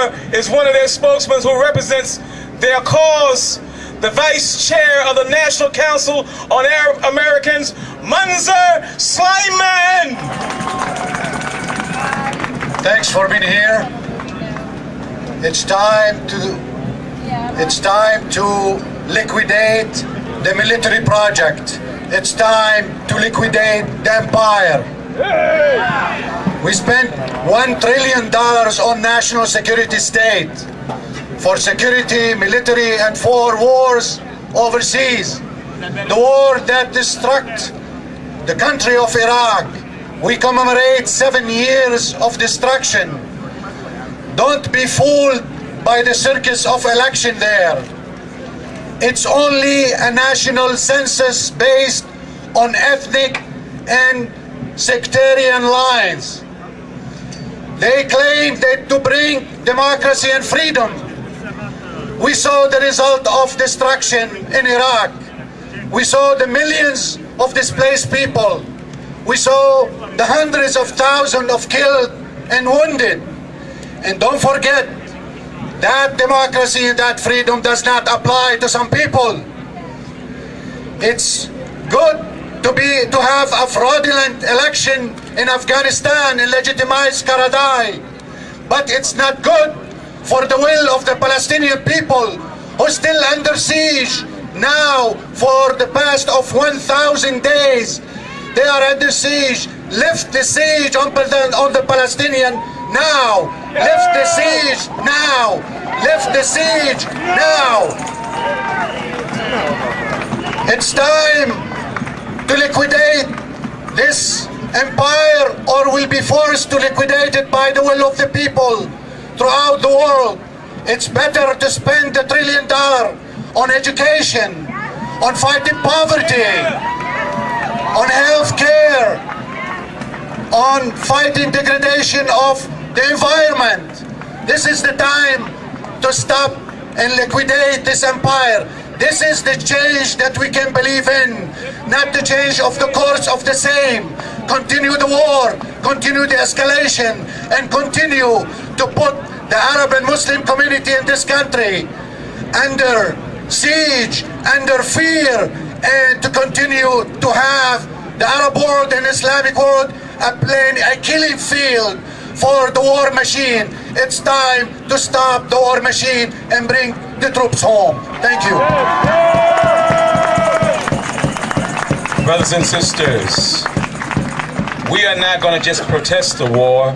Here is one of their spokesmen who represents their cause, the Vice Chair of the National Council on Arab Americans, Manzar Sleiman. Thanks for being here. It's time to liquidate the military project. It's time to liquidate the empire. We spent $1 trillion on national security state, for security, military, and for wars overseas. The war that destructed the country of Iraq. We commemorate 7 years of destruction. Don't be fooled by the circus of election there. It's only a national census based on ethnic and sectarian lines. They claim that to bring democracy and freedom. We saw the result of destruction in Iraq. We saw the millions of displaced people. We saw the hundreds of thousands of killed and wounded. And don't forget, that democracy and that freedom does not apply to some people. It's good to have a fraudulent election in Afghanistan and legitimize Karzai, but it's not good for the will of the Palestinian people who are still under siege now for the past of 1,000 days. They are under siege. Lift the siege on the Palestinian now. Lift the siege now. Lift the siege now. It's time to liquidate this empire, or will be forced to liquidate it by the will of the people throughout the world. It's better to spend $1 trillion on education, on fighting poverty, on health care, on fighting degradation of the environment. This is the time to stop and liquidate this empire. This is the change that we can believe in, not the change of the course of the same. Continue the war, continue the escalation, and continue to put the Arab and Muslim community in this country under siege, under fear, and to continue to have the Arab world and Islamic world a killing field for the war machine. It's time to stop the war machine and bring the troops home. Thank you. Brothers and sisters, we are not going to just protest the war,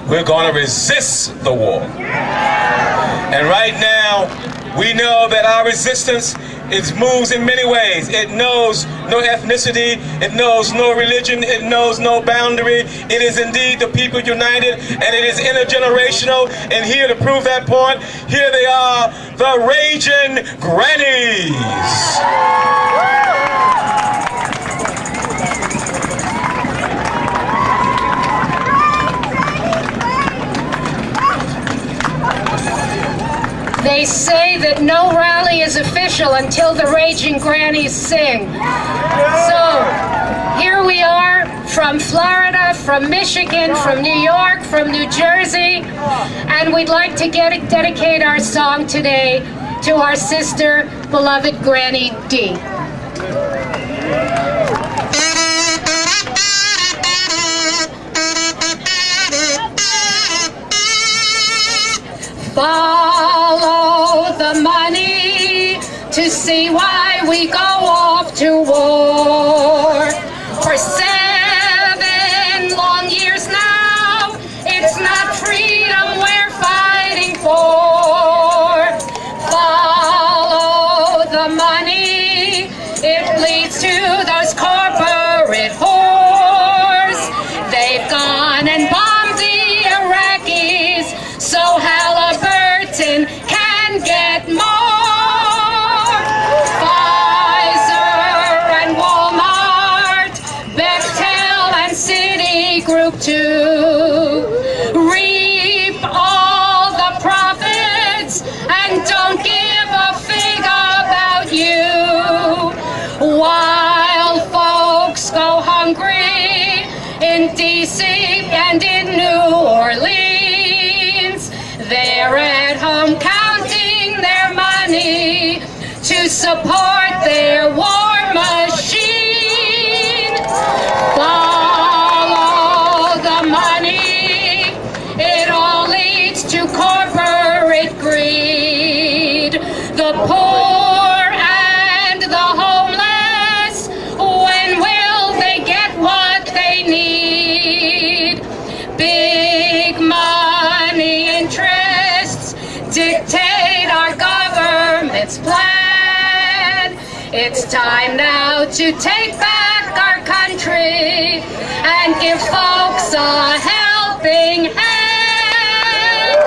we're going to resist the war. And right now, we know that our resistance moves in many ways. It knows no ethnicity, it knows no religion, it knows no boundary. It is indeed the people united, and it is intergenerational. And here to prove that point, here they are, the Raging Grannies. They say that no rally is official until the Raging Grannies sing. So here we are from Florida, from Michigan, from New York, from New Jersey, and we'd like to dedicate our song today to our sister, beloved Granny D. Follow the money to see why we go off to war. For 7 long years now, it's not freedom we're fighting for. Follow the money, it leads to those corporate whores. They've gone and bombed the Iraqis, so Halliburton can get more. Pfizer and Walmart, Bechtel and Citigroup too. Reap all the profits and don't give a fig about you. While folks go hungry in DC and in New Orleans, They're at home counting their money to support their war machine. Follow the money, it all leads to corporate greed. The poor and the homeless, when will they get what they need? Big money interests dictate our government's plan. It's time now to take back our country and give folks a helping hand.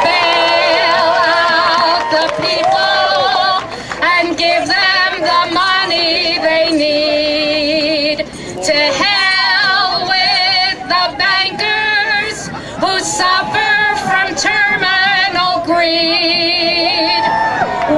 Bail out the people and give them the money they need. To hell with the bankers who suffer from terminal greed.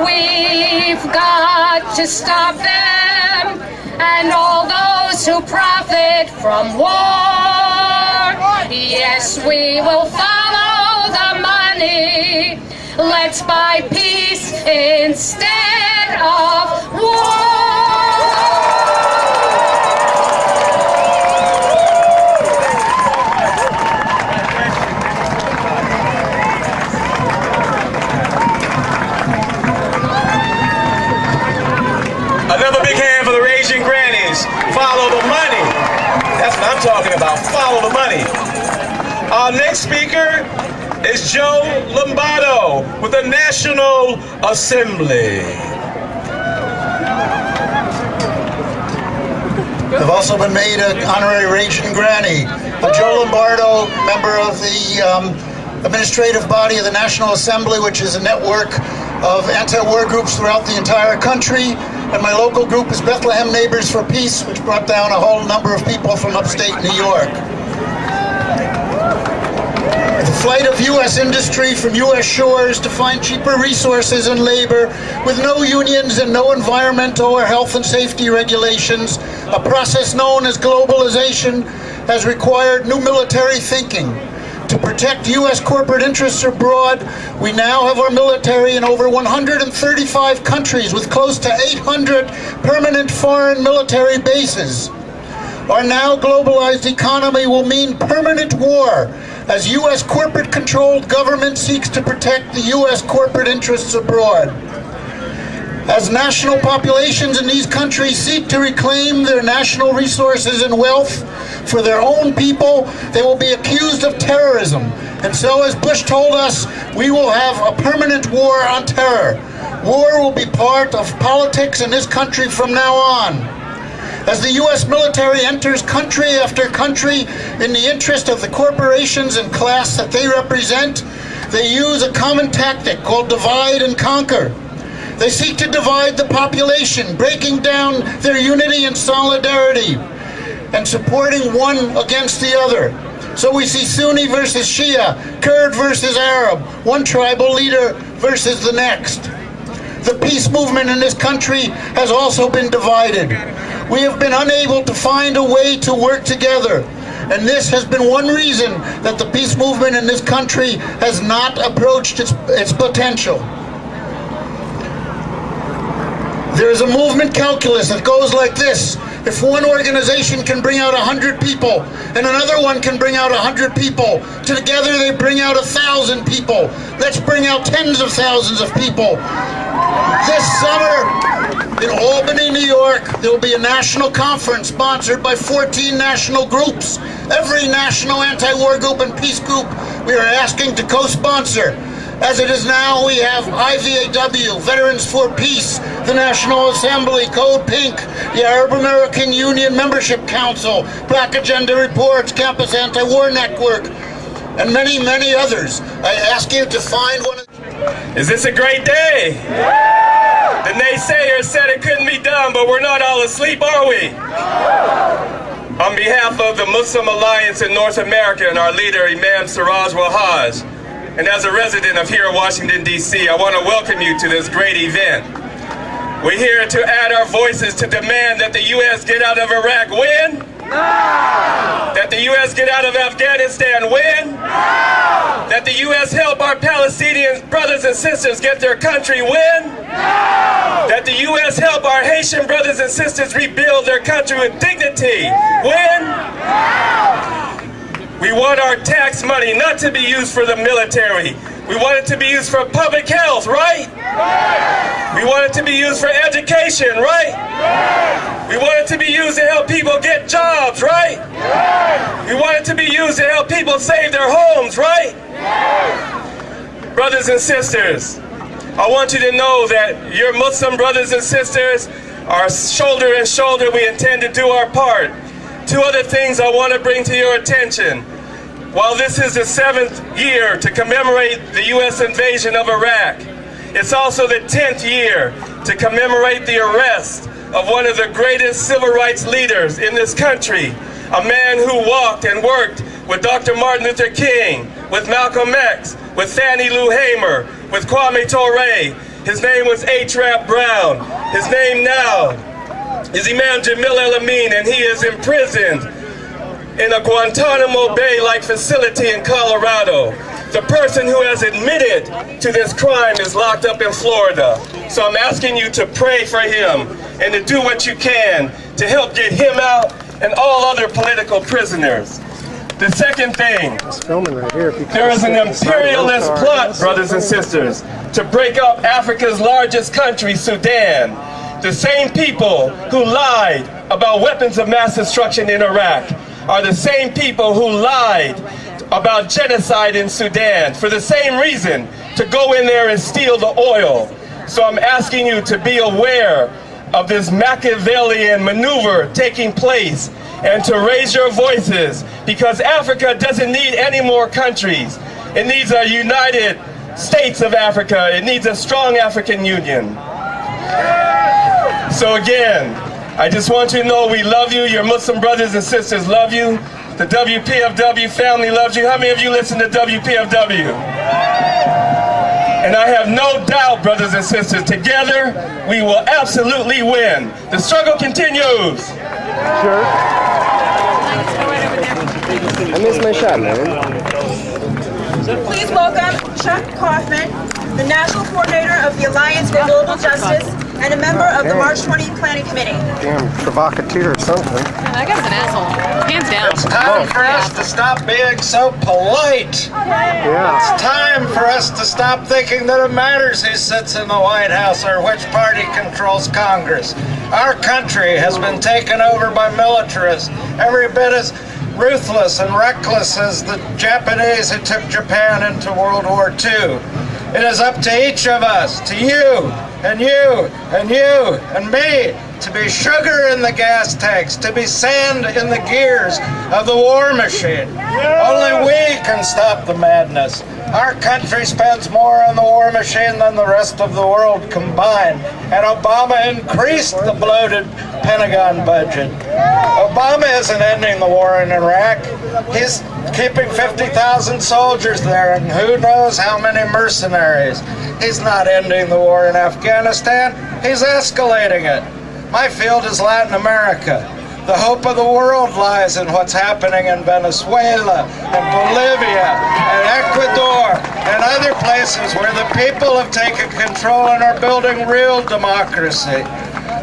We've got to stop them and all those who profit from war. Yes, we will follow the money. Let's buy peace instead of war. Another big hand for the raging grannies. Follow the money. That's what I'm talking about. Follow the money. Our next speaker is Joe Lombardo with the National Assembly. I've also been made an honorary raging granny. I'm Joe Lombardo, member of the administrative body of the National Assembly, which is a network of anti-war groups throughout the entire country. And my local group is Bethlehem Neighbors for Peace, which brought down a whole number of people from upstate New York. The flight of U.S. industry from U.S. shores to find cheaper resources and labor with no unions and no environmental or health and safety regulations, a process known as globalization, has required new military thinking. To protect U.S. corporate interests abroad, we now have our military in over 135 countries with close to 800 permanent foreign military bases. Our now globalized economy will mean permanent war as U.S. corporate-controlled government seeks to protect the U.S. corporate interests abroad. As national populations in these countries seek to reclaim their national resources and wealth for their own people, they will be accused of terrorism. And so, as Bush told us, we will have a permanent war on terror. War will be part of politics in this country from now on. As the U.S. military enters country after country in the interest of the corporations and class that they represent, they use a common tactic called divide and conquer. They seek to divide the population, breaking down their unity and solidarity and supporting one against the other. So we see Sunni versus Shia, Kurd versus Arab, one tribal leader versus the next. The peace movement in this country has also been divided. We have been unable to find a way to work together. And this has been one reason that the peace movement in this country has not approached its potential. There is a movement calculus that goes like this. If one organization can bring out 100 people and another one can bring out 100 people, together they bring out 1,000 people. Let's bring out tens of thousands of people. This summer in Albany, New York, there will be a national conference sponsored by 14 national groups. Every national anti-war group and peace group we are asking to co-sponsor. As it is now, we have IVAW, Veterans for Peace, the National Assembly, Code Pink, the Arab American Union Membership Council, Black Agenda Reports, Campus Anti-War Network, and many, many others. I ask you to find one of... Is this a great day? Yeah! The naysayers said it couldn't be done, but we're not all asleep, are we? On behalf of the Muslim Alliance in North America and our leader, Imam Siraj Wahhaj, and as a resident of here in Washington, D.C., I want to welcome you to this great event. We're here to add our voices to demand that the U.S. get out of Iraq when? That the U.S. get out of Afghanistan when? That the U.S. help our Palestinian brothers and sisters get their country when? That the U.S. help our Haitian brothers and sisters rebuild their country with dignity when? We want our tax money not to be used for the military. We want it to be used for public health, right? We want it to be used for education, right? We want it to be used to help people get jobs, right? We want it to be used to help people save their homes, right? Brothers and sisters, I want you to know that your Muslim brothers and sisters are shoulder and shoulder. We intend to do our part. Two other things I want to bring to your attention. While this is the 7th year to commemorate the U.S. invasion of Iraq, it's also the 10th year to commemorate the arrest of one of the greatest civil rights leaders in this country, a man who walked and worked with Dr. Martin Luther King, with Malcolm X, with Fannie Lou Hamer, with Kwame Ture. His name was H. Rap Brown. His name now is Imam Jamil El-Amin, and he is imprisoned in a Guantanamo Bay-like facility in Colorado. The person who has admitted to this crime is locked up in Florida. So I'm asking you to pray for him and to do what you can to help get him out and all other political prisoners. The second thing, there is an imperialist plot, brothers and sisters, to break up Africa's largest country, Sudan. The same people who lied about weapons of mass destruction in Iraq are the same people who lied about genocide in Sudan for the same reason, to go in there and steal the oil. So I'm asking you to be aware of this Machiavellian maneuver taking place and to raise your voices, because Africa doesn't need any more countries. It needs a United States of Africa. It needs a strong African Union. So again, I just want you to know we love you. Your Muslim brothers and sisters love you. The WPFW family loves you. How many of you listen to WPFW? And I have no doubt, brothers and sisters, together we will absolutely win. The struggle continues. Sure. I missed my shot, man. Please welcome Chuck Kaufman, the National Coordinator of the Alliance for Global Justice and a member of the March 20th Planning Committee. Damn provocateur or something. That guy's an asshole. Hands down. It's time for us to stop being so polite. Yeah. It's time for us to stop thinking that it matters who sits in the White House or which party controls Congress. Our country has been taken over by militarists, every bit as ruthless and reckless as the Japanese who took Japan into World War II. It is up to each of us, to you, and you, and you, and me, to be sugar in the gas tanks, to be sand in the gears of the war machine. Only we can stop the madness. Our country spends more on the war machine than the rest of the world combined, and Obama increased the bloated Pentagon budget. Obama isn't ending the war in Iraq. He's keeping 50,000 soldiers there and who knows how many mercenaries. He's not ending the war in Afghanistan. He's escalating it. My field is Latin America. The hope of the world lies in what's happening in Venezuela and Bolivia and Ecuador and other places where the people have taken control and are building real democracy.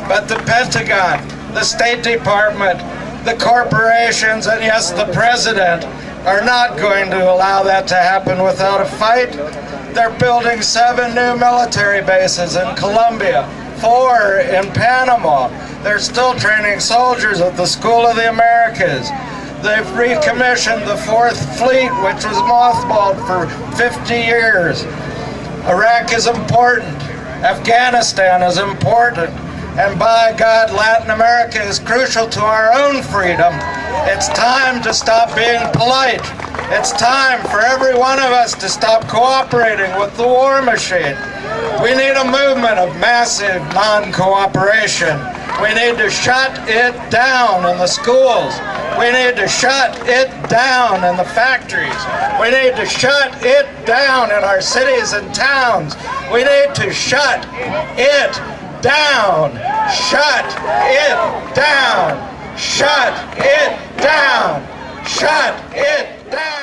But the Pentagon, the State Department, the corporations, and yes, the President are not going to allow that to happen without a fight. They're building 7 new military bases in Colombia, 4 in Panama. They're still training soldiers at the School of the Americas. They've recommissioned the 4th Fleet, which was mothballed for 50 years. Iraq is important. Afghanistan is important. And by God, Latin America is crucial to our own freedom. It's time to stop being polite. It's time for every one of us to stop cooperating with the war machine. We need a movement of massive non-cooperation. We need to shut it down in the schools. We need to shut it down in the factories. We need to shut it down in our cities and towns. We need to shut it down. Shut it down. Shut it down! Shut it down!